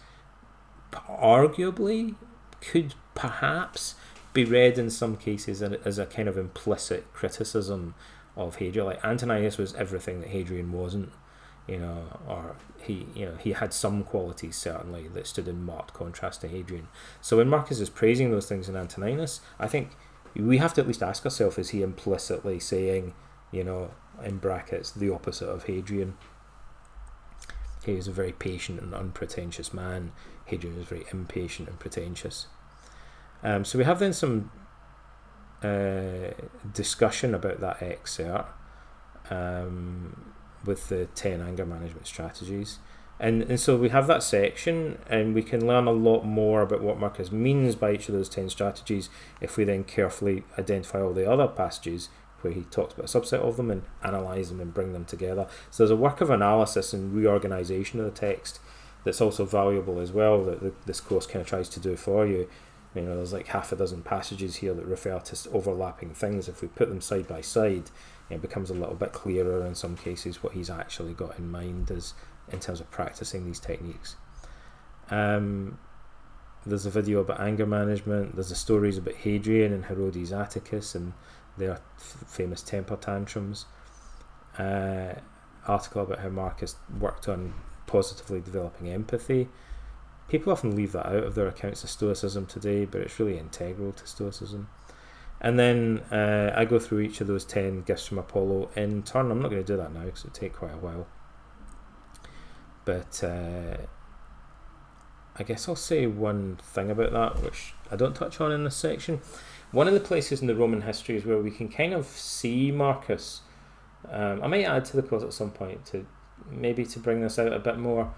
arguably could perhaps be read in some cases as a kind of implicit criticism of Hadrian. Like, Antoninus was everything that Hadrian wasn't, or he had some qualities certainly that stood in marked contrast to Hadrian. So when Marcus is praising those things in Antoninus, I think we have to at least ask ourselves, is he implicitly saying, in brackets, the opposite of Hadrian? He was a very patient and unpretentious man. Hadrian was very impatient and pretentious. So we have then some discussion about that excerpt with the 10 anger management strategies. And so we have that section, and we can learn a lot more about what Marcus means by each of those 10 strategies if we then carefully identify all the other passages where he talks about a subset of them and analyse them and bring them together. So there's a work of analysis and reorganisation of the text that's also valuable as well, that this course kind of tries to do for you. There's like half a dozen passages here that refer to overlapping things. If we put them side by side, it becomes a little bit clearer in some cases what he's actually got in mind as in terms of practicing these techniques. There's a video about anger management. There's the stories about Hadrian and Herodes Atticus and their famous temper tantrums. Article about how Marcus worked on positively developing empathy. People often leave that out of their accounts of Stoicism today, but it's really integral to Stoicism. And then I go through each of those 10 gifts from Apollo in turn. I'm not going to do that now because it'll take quite a while. But I guess I'll say one thing about that, which I don't touch on in this section. One of the places in the Roman history is where we can kind of see Marcus. I might add to the course at some point to bring this out a bit more.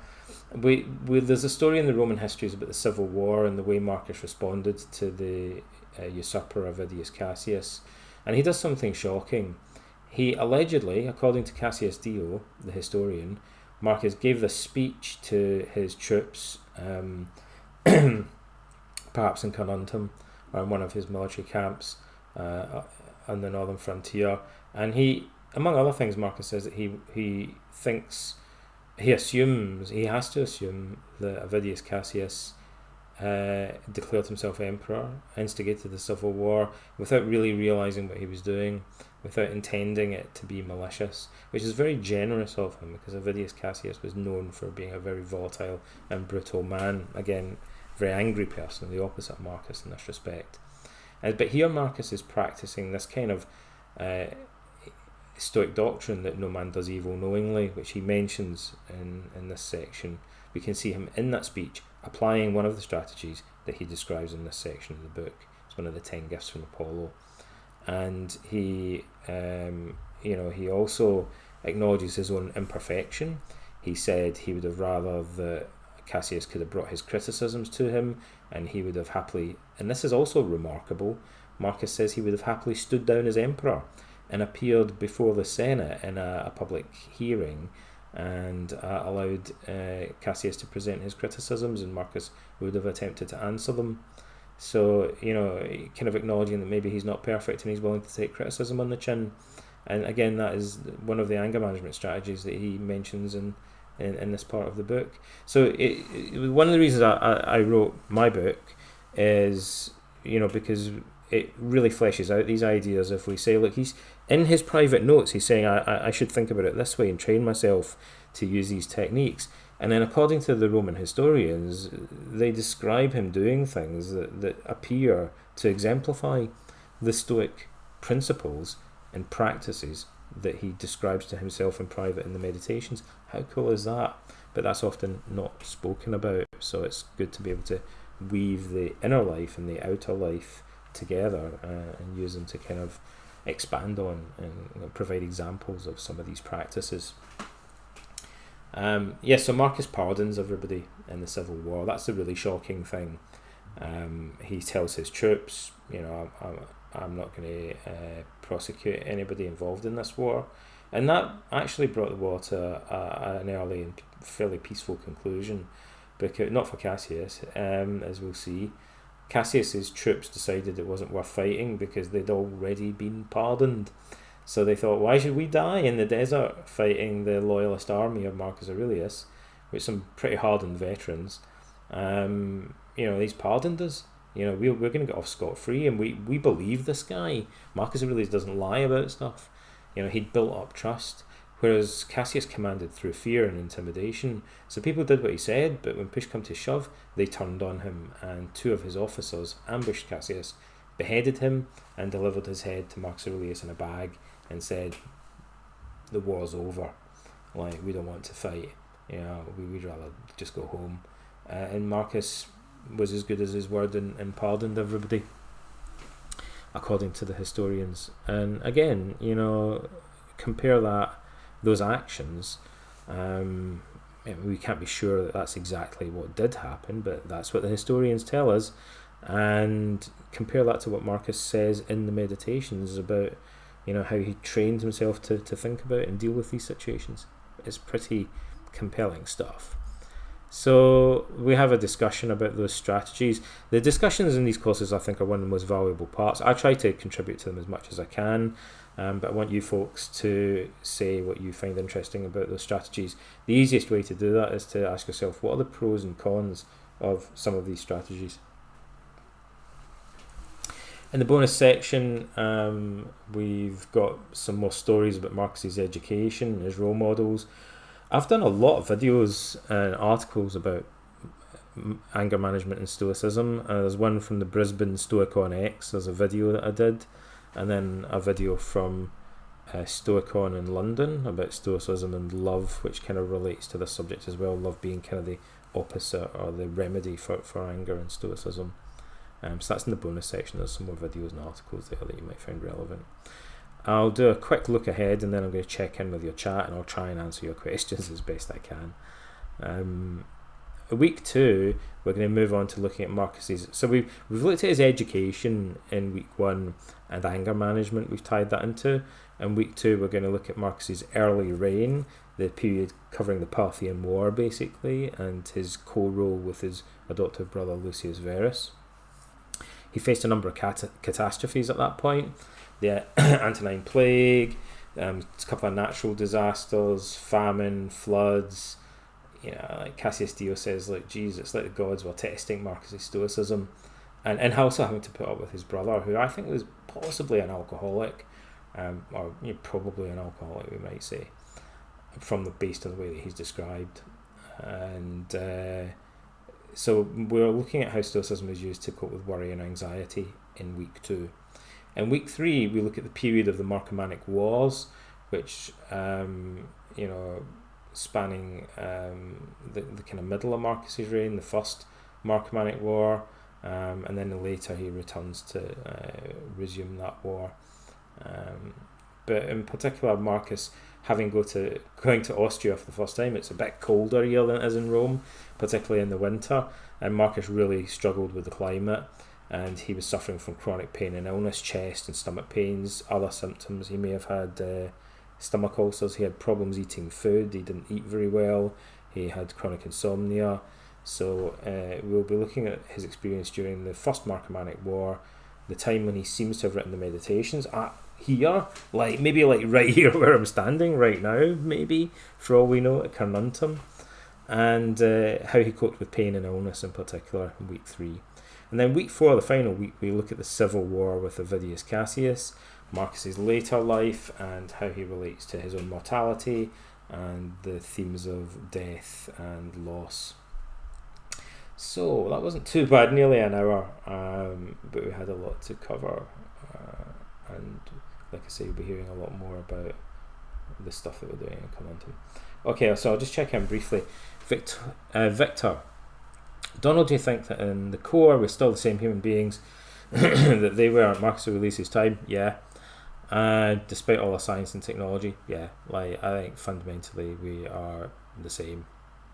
There's a story in the Roman histories about the Civil War and the way Marcus responded to the usurper Avidius Cassius, and he does something shocking. He allegedly, according to Cassius Dio, the historian, Marcus gave this speech to his troops, perhaps in Carnuntum, or in one of his military camps on the northern frontier, and he, among other things, Marcus says that he has to assume that Avidius Cassius declared himself emperor, instigated the civil war, without really realising what he was doing, without intending it to be malicious, which is very generous of him, because Avidius Cassius was known for being a very volatile and brutal man. Again, very angry person, the opposite of Marcus in this respect. But here Marcus is practising this kind of Stoic doctrine that no man does evil knowingly, which he mentions in this section. We can see him in that speech applying one of the strategies that he describes in this section of the book. It's one of the 10 gifts from Apollo, and he also acknowledges his own imperfection. He said he would have rather that Cassius could have brought his criticisms to him, and he would have happily, and this is also remarkable, Marcus says he would have happily stood down as emperor and appeared before the Senate in a public hearing and allowed Cassius to present his criticisms, and Marcus would have attempted to answer them. So, kind of acknowledging that maybe he's not perfect and he's willing to take criticism on the chin. And again, that is one of the anger management strategies that he mentions in this part of the book. So one of the reasons I wrote my book is, because it really fleshes out these ideas. If we say, look, he's in his private notes, he's saying I should think about it this way and train myself to use these techniques. And then according to the Roman historians, they describe him doing things that appear to exemplify the Stoic principles and practices that he describes to himself in private in the meditations. How cool is that? But that's often not spoken about, so it's good to be able to weave the inner life and the outer life together and use them to kind of expand on and provide examples of some of these practices. So Marcus pardons everybody in the Civil War. That's the really shocking thing. He tells his troops, I'm not going to prosecute anybody involved in this war. And that actually brought the war to an early and fairly peaceful conclusion, because not for Cassius, as we'll see. Cassius's troops decided it wasn't worth fighting because they'd already been pardoned. So they thought, why should we die in the desert fighting the loyalist army of Marcus Aurelius, with some pretty hardened veterans? He's pardoned us. We're going to get off scot-free, and we believe this guy. Marcus Aurelius doesn't lie about stuff. He'd built up trust, whereas Cassius commanded through fear and intimidation. So people did what he said, but when push come to shove, they turned on him, and 2 of his officers ambushed Cassius, beheaded him, and delivered his head to Marcus Aurelius in a bag, and said, the war's over. We don't want to fight. We'd rather just go home. And Marcus was as good as his word and pardoned everybody, according to the historians. And again, compare those actions. We can't be sure that that's exactly what did happen, but that's what the historians tell us. And compare that to what Marcus says in the Meditations about, how he trained himself to think about and deal with these situations. It's pretty compelling stuff. So we have a discussion about those strategies. The discussions in these courses, I think, are one of the most valuable parts. I try to contribute to them as much as I can, but I want you folks to say what you find interesting about those strategies. The easiest way to do that is to ask yourself, what are the pros and cons of some of these strategies? In the bonus section, we've got some more stories about Marcus's education and his role models. I've done a lot of videos and articles about anger management and Stoicism. There's one from the Brisbane Stoicon X. There's a video that I did, and then a video from Stoicon in London about Stoicism and love, which kind of relates to this subject as well. Love being kind of the opposite or the remedy for anger and Stoicism. So that's in the bonus section. There's some more videos and articles there that you might find relevant. I'll do a quick look ahead, and then I'm going to check in with your chat, and I'll try and answer your questions as best I can. Week 2, we're going to move on to looking at Marcus's. So we've looked at his education in week 1 and anger management. We've tied that into. And week 2, we're going to look at Marcus's early reign, the period covering the Parthian War, basically, and his co-role with his adoptive brother Lucius Verus. He faced a number of catastrophes at that point. The Antonine Plague, a couple of natural disasters, famine, floods. Like Cassius Dio says, geez, it's like the gods were testing Marcus's stoicism, and also having to put up with his brother, who I think was possibly an alcoholic, or probably an alcoholic, we might say, based on the way that he's described. And so we're looking at how stoicism is used to cope with worry and anxiety in week 2. In week 3, we look at the period of the Marcomannic Wars, which, spanning the kind of middle of Marcus's reign, the first Marcomannic War, and then later he returns to resume that war. But in particular, Marcus, going to Austria for the first time, it's a bit colder here than it is in Rome, particularly in the winter, and Marcus really struggled with the climate. And he was suffering from chronic pain and illness, chest and stomach pains, other symptoms. He may have had stomach ulcers. He had problems eating food. He didn't eat very well. He had chronic insomnia. So we'll be looking at his experience during the first Marcomannic War, the time when he seems to have written the Meditations here, maybe right here where I'm standing right now, maybe, for all we know, at Carnuntum, and how he coped with pain and illness in particular in week 3. And then week 4, the final week, we look at the civil war with Avidius Cassius, Marcus's later life, and how he relates to his own mortality, and the themes of death and loss. So that wasn't too bad, nearly an hour, but we had a lot to cover, and like I say, you'll be hearing a lot more about the stuff that we're doing and come on to. Okay, so I'll just check in briefly. Victor, Donald, do you think that in the core we're still the same human beings that they were at Marcus Aurelius' time? Yeah. Despite all the science and technology, yeah. Like, I think fundamentally we are the same,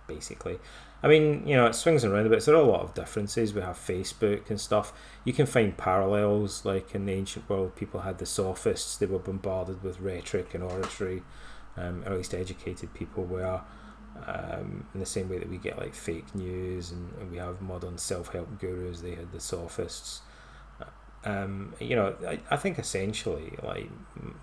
basically. I mean, you know, it swings and roundabouts. There are a lot of differences. We have Facebook and stuff. You can find parallels, like in the ancient world, people had the sophists. They were bombarded with rhetoric and oratory, or at least educated people were. In the same way that we get like fake news, and we have modern self-help gurus, they had the sophists. You know, I think essentially, like,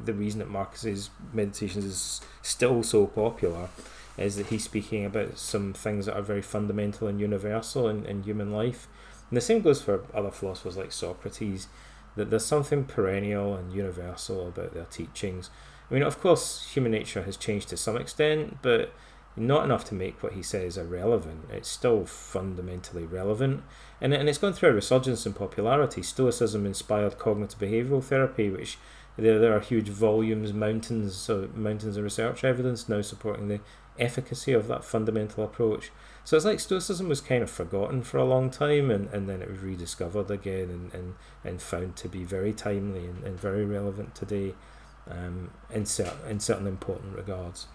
the reason that Marcus's Meditations is still so popular is that he's speaking about some things that are very fundamental and universal in human life. And the same goes for other philosophers like Socrates, that there's something perennial and universal about their teachings. I mean, of course, human nature has changed to some extent, but not enough to make what he says irrelevant. It's still fundamentally relevant. And it's gone through a resurgence in popularity. Stoicism inspired cognitive behavioural therapy, which there are huge volumes, mountains of research evidence now supporting the efficacy of that fundamental approach. So it's like Stoicism was kind of forgotten for a long time, and then it was rediscovered again and found to be very timely and very relevant today, in certain important regards.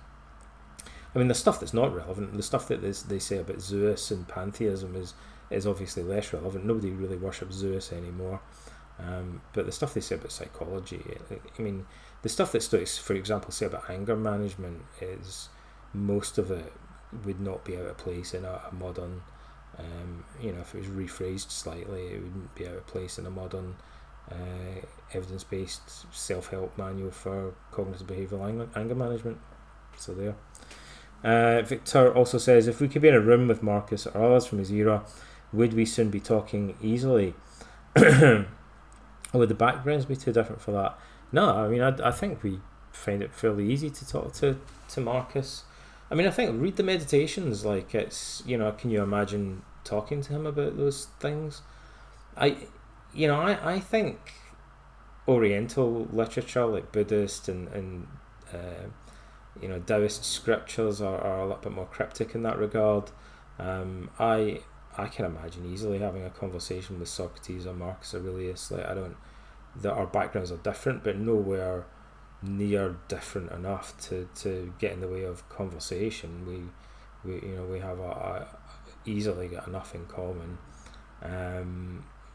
I mean, the stuff that's not relevant, the stuff that they say about Zeus and pantheism is obviously less relevant. Nobody really worships Zeus anymore. But the stuff they say about psychology, I mean, the stuff that Stoics, for example, say about anger management, is most of it would not be out of place in a modern, you know, if it was rephrased slightly, it wouldn't be out of place in a modern evidence-based self-help manual for cognitive behavioural anger management. So there. Victor also says, if we could be in a room with Marcus or others from his era, would we soon be talking easily? Would the backgrounds be too different for that? No, I mean, I think we find it fairly easy to talk to Marcus. I mean, I think read the Meditations, like, it's, you know, can you imagine talking to him about those things? I think Oriental literature, like Buddhist and you know, Taoist scriptures are a little bit more cryptic in that regard. I can imagine easily having a conversation with Socrates or Marcus Aurelius. Like, that our backgrounds are different, but nowhere near different enough to get in the way of conversation. We have easily got enough in common.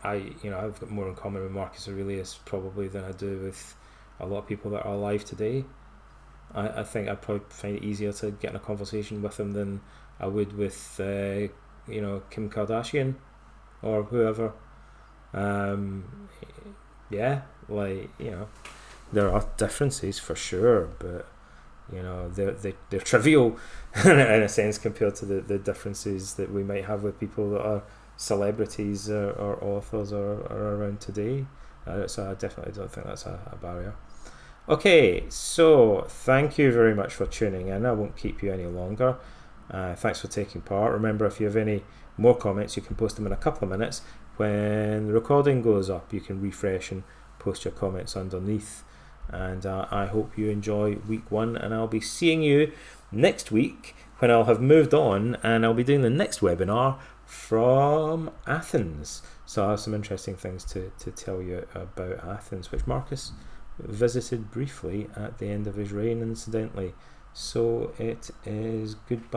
I've got more in common with Marcus Aurelius probably than I do with a lot of people that are alive today. I think I'd probably find it easier to get in a conversation with him than I would with Kim Kardashian or whoever. There are differences for sure, but they're trivial in a sense compared to the differences that we might have with people that are celebrities or authors or are around today. So I definitely don't think that's a barrier. Okay, so thank you very much for tuning in. I won't keep you any longer. Thanks for taking part. Remember, if you have any more comments, you can post them in a couple of minutes. When the recording goes up, you can refresh and post your comments underneath. And I hope you enjoy week 1, and I'll be seeing you next week when I'll have moved on and I'll be doing the next webinar from Athens. So I have some interesting things to tell you about Athens, which Marcus visited briefly at the end of his reign, incidentally. So it is goodbye.